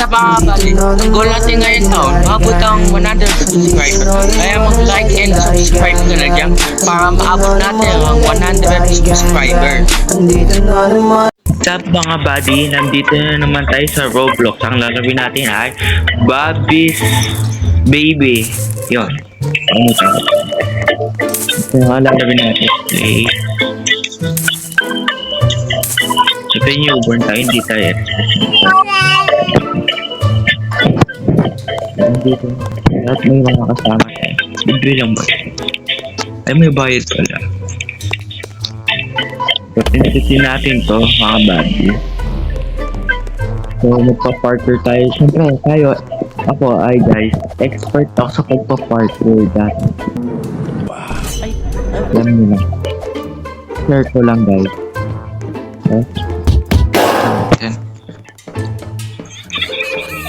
Isa pa nga bali, ang goal natin ngayon taon, maabot ang 100 subscriber. Kaya mag-like and subscribe ka na dyan para maabot natin ang 100 subscriber. What's up mga buddy? Nandito na naman tayo sa Roblox. Ang lalawin natin ay Bobby's Baby. Yun. Ano ito? Ito ang lalawin natin. Okay. Ito yung newborn tayo. Hindi tayo nandito. Lahat may mga kasama tayo. Libre lang ba? Ay may bayad pala. Pinitisin natin to mga buddy. So magpa-parkour tayo. Siyempre tayo, ako ay guys, expert ako sa pagpa-parkour dati. Alam nyo lang. Share ko lang guys. Okay?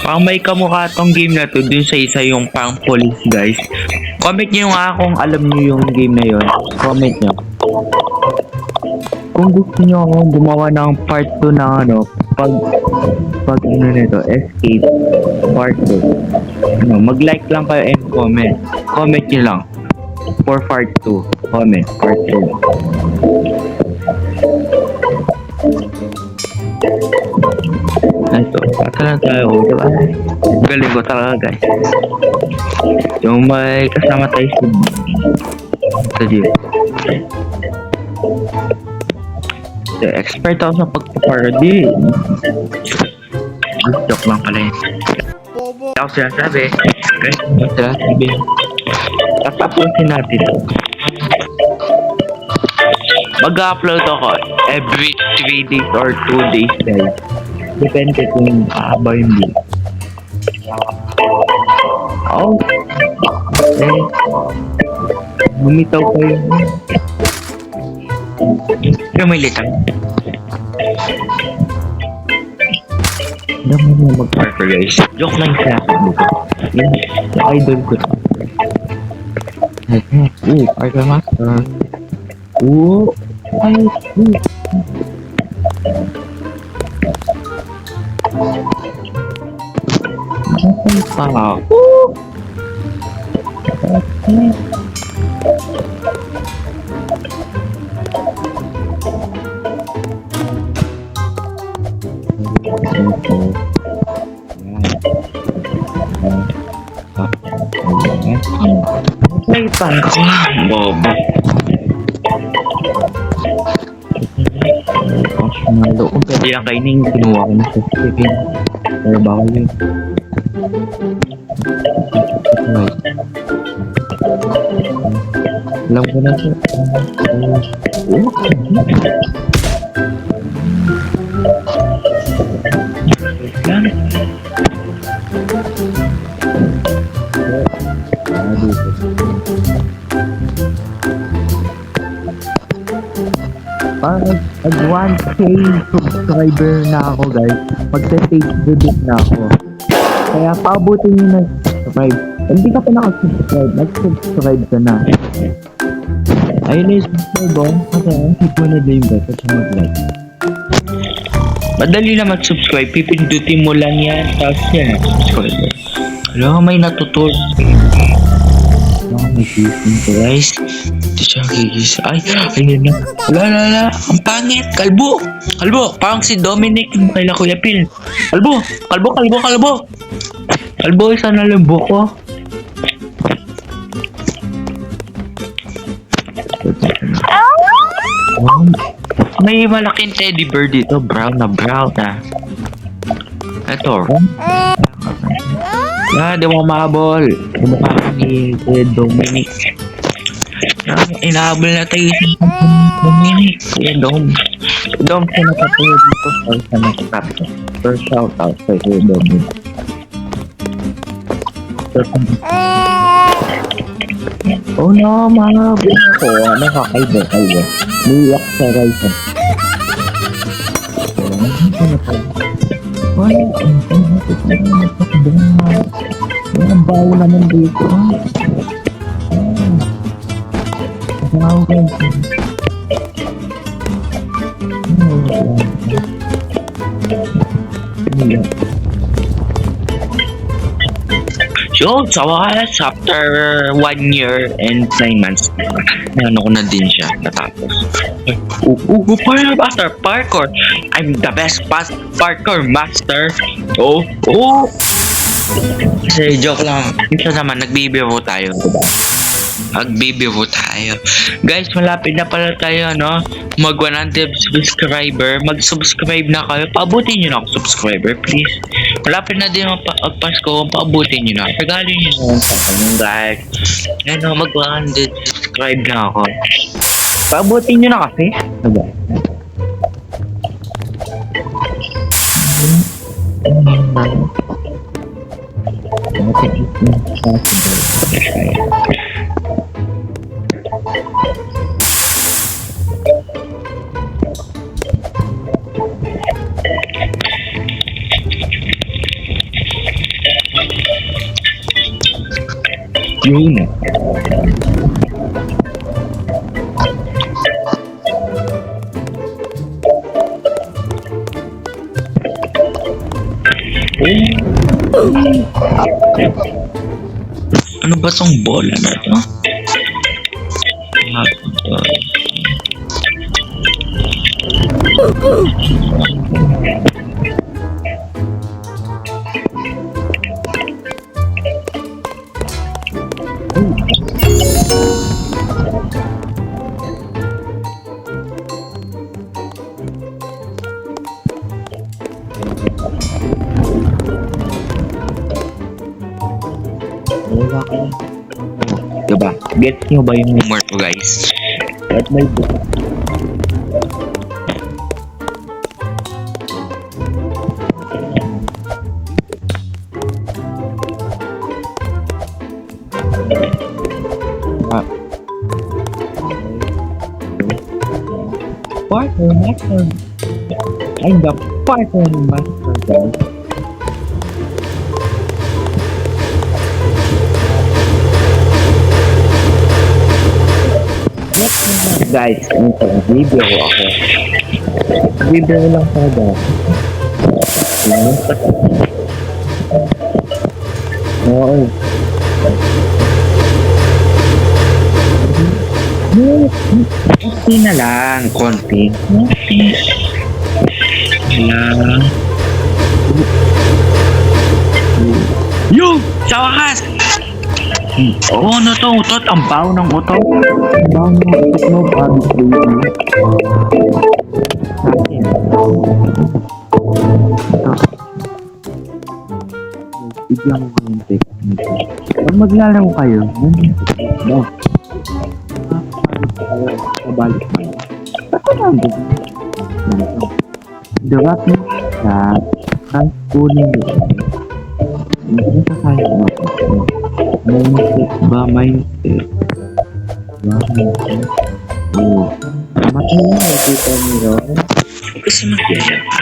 Pang may kamukha tong game na to dun sa isa yung pang police guys. Comment nyo nga kung alam nyo yung game na yun. Comment nyo. Kung gusto nyo akong gumawa ng part 2 ng ano, pag ano nito, escape, part 2. Ano, mag-like lang kayo and comment. Comment nyo lang. For part 2. Comment, part 2. Ito, pata lang tayo. Diba? Galing ko talaga guys. Yung may kasama tayo sa dito. Expert ako sa pagpaparody. Joke lang pala yun. Ako sinasabi. Guys, ako sinasabi. Tatapusin natin. Mag-upload ako every 3 days or 2 days guys. Depende kung aaba yung video. Oh. Okay. Bumitaw ko yun. Pero may litang. Alam mo na mag-parkour guys. Joke lang sa akin dito. Yung idol ko to. Parkour master. Ay, pa. May pangko. Bobo. Malo. Kung pwede lang kainin, kinuha ko na sa chicken. Pero bawal yun. Alam ko na siya. Parang mag 1k subscriber na ako guys. Magsa-stage debut na ako. Kaya paabutin nyo ng subscribe. Hindi ka pa nakasubscribe, mag-subscribe ka na. Ayun na yung subscribe oh. Kasi hit mo na din ba? Kasi mag-like. Madali na mag-subscribe. Pipindutin mo lang yan. Tapos yan. Subscribe. Alam, may natutulog. May gising ko guys. Ito siya gigis. Ay, ayun na. Wala. Ang pangit. Kalbo. Parang si Dominic yung kaila Kuya Phil. Kalbo. Kalbo, isa na lang buko. May malaking teddy bear dito. Brown na. Ito. Di mo mahabol. Di mo ni Dominic. Inahabol na tayo sa Dominic. Kuya Dom. Dom siya nakatulog dito sa nakatapos. First shout out sa Kuya Dominic. Oh no, mahabol ako. Nakakaiba. Luyak sa rice. Ay, ang bawo naman dito. Bawo guys. So, sa wakas, after 1 year and 9 months, ano ko na din siya natapos. Parkour. I'm the best parkour master. Oh. Kasi joke lang. Ito naman, nagbibiro tayo, diba? Magbibiro tayo. Guys, malapit na pala tayo, no? Mag 100 subscriber. Mag-subscribe na kayo. Paabutin nyo na ako subscriber, please. Malapit na din ang Pasko. Paabutin nyo na. Tagalin nyo na sa akin, guys. Ano, mag 100 subscribe na ako. Paabutin nyo na kasi. Diba? Yun. Ano ba tong bola na to? Diba? Gets nyo ba yung humor to, guys? At may Parkour master. I'm the parkour master, guys. Guys, ito, video ko ako. Video lang talaga. Oo. Konti na lang. Konti. Lang. Yo! Sa wakas! Oo, ano to? Utot? Ang baho ng utot? Ang baho ng utot mo, bago bigyan mo kayong technique. Pag maglalaro kayo, no? Kabalik mo. Dapat mo sa kunin mo. Hindi ka kaya mo. Mindset ba? Mindset. Oo. Mati mo na ito nyo. Kasi magyaya ka.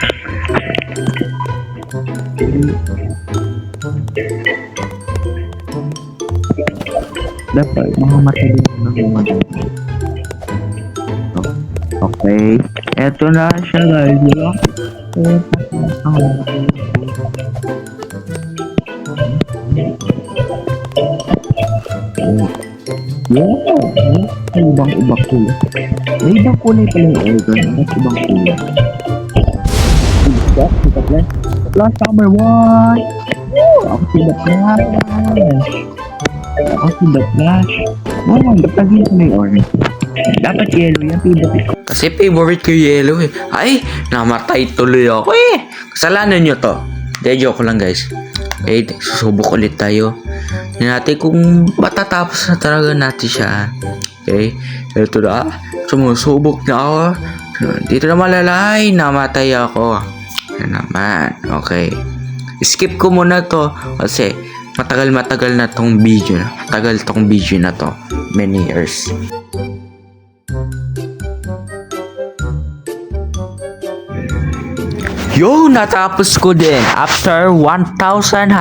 Dapat mga matilim na mga. Okay. Eto na siya, guys. Diba? May ibang kulay. May ibang kulay pala yung organ. May ibang kulay. Plus number 1. Ako si The Flash. Batagin ko na yung orange. Dapat yellow yan, favorite ko. Kasi favorite ko yellow eh. Ay, namatay tuloy ako eh. Kasalanan nyo to. Hindi, joke lang guys. Okay, susubok ulit tayo. Hindi natin kung matatapos na talaga natin siya. Okay, ito na. Sumusubok na ako. Dito na malalay. Namatay ako. Yan naman. Okay. Skip ko muna to. Kasi matagal na tong video. Matagal tong video na to. Many years. Yo, natapos ko din. After 1,000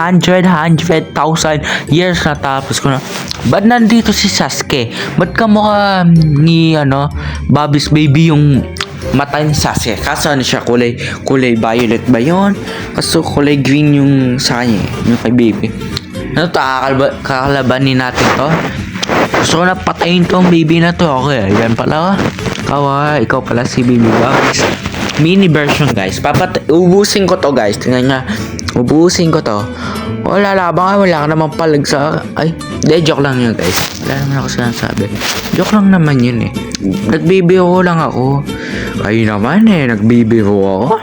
years natapos ko na. Ba't nandito si Sasuke? Ba't ka mukha ni Bobby's baby yung mata ni Sasuke? Kaso ano siya, kulay violet ba yun? Kaso kulay green yung sa kanya, yung kay baby. Ano to, kakalabanin natin to? Gusto ko na patayin tong baby na to. Okay, yan pala. Ikaw pala si baby guys. Mini version guys. Ubusin ko to guys. Tingnan nga. Ubusin ko to. Wala labang, wala ka naman palag sa... Ay, joke lang yun guys. Wala naman ako sinasabi. Joke lang naman yun eh. Nagbibiro lang ako. Ay naman eh, nagbibiro ako.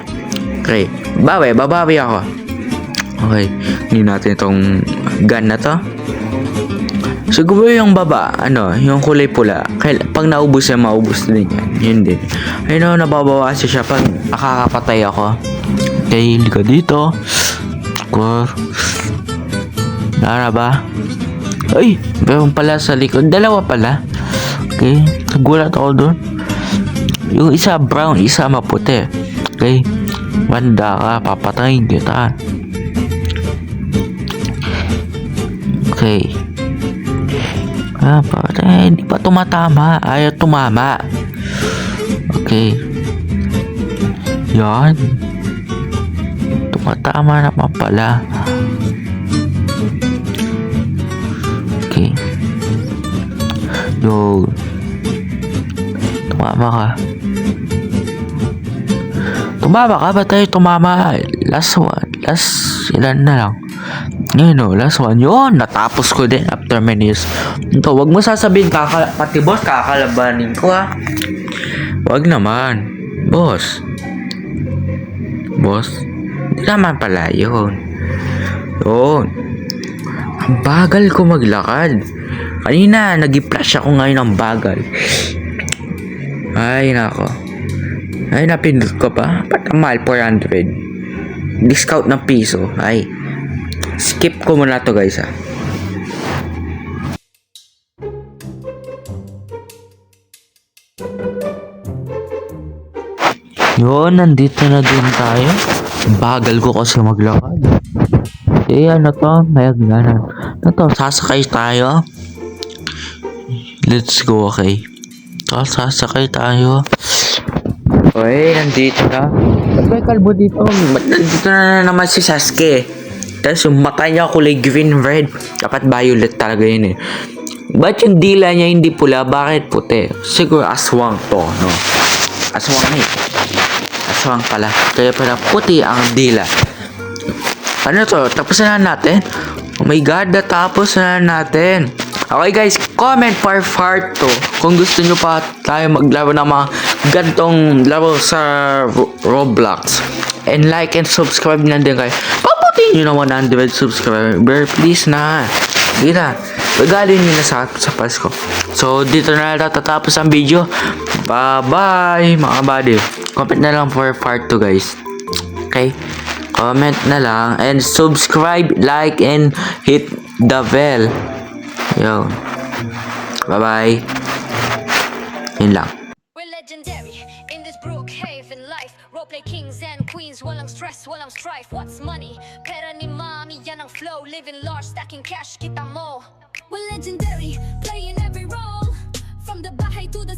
Okay, babawi ako. Okay, hindi natin itong gun na to. Siguro yung baba, yung kulay pula. Pag naubos yan, maubos din yan. Yun din. Ayun o, nababawasi siya pag nakakapatay ako. Okay, hindi ka dito. Nara ba? Ay, meron pala sa likod. Dalawa pala. Okay, nagulat ako doon. Yung isa brown, isa maputi. Okay, banda ka, papatayin kita. Okay. Hindi pa tumatama. Ayaw tumama. Okay. Yan. Tumatama naman pala. Okay. Yo. Tumama ka. Tumama ka? Ba't tayo tumama? Last one. Last ilan na lang. Ngayon o, last one. Yun, natapos ko din after many years. Ito, wag mo sasabihin, pati boss, kakalabanin ko ha. Wag naman. Boss. Boss. Hindi naman pala yun. Yun. Ang bagal ko maglakad. Kanina, nag-flash ako ngayon ng bagal. Ay, nako. Ay, napindot ko pa. Ba't ang mahal? 400. Discount ng piso. Ay. Skip ko muna to guys ha. Yun, nandito na din tayo. Bagal ko kasi maglakad. Ano to? Mayag na. Sasakay tayo. Let's go, okay. Sasakay tayo. Okay, nandito na. Ba't may kalbo dito? Nandito na naman si Sasuke. Tapos yung mata niya kulay green, red. Dapat violet talaga yun eh. Ba't yung dila niya hindi pula? Bakit puti? Siguro aswang to, no? Aswang eh. Aswang pala. Kaya pala puti ang dila. Ano to? Tapos na natin? Oh my god, natapos na natin. Okay guys, comment for part 2 kung gusto nyo pa tayo maglaro ng mga gantong laro sa Roblox. And like and subscribe na din kayo. Paputin nyo na 100 subscriber. Please na. Hindi na. Regalin nyo na sa Pasko. So, dito na natatapos ang video. Bye-bye mga buddy. Comment na lang for part 2 guys. Okay? Comment na lang. And subscribe, like, and hit the bell. Yo. Bye-bye. Yun lang. We're legendary in this Brookhaven life. Roleplay kings and queens, walang stress, walang strife. What's money? Pera ni mami, yan ang flow. Living large, stacking cash, kita mo. We're legendary, playing every role. From the bahay to the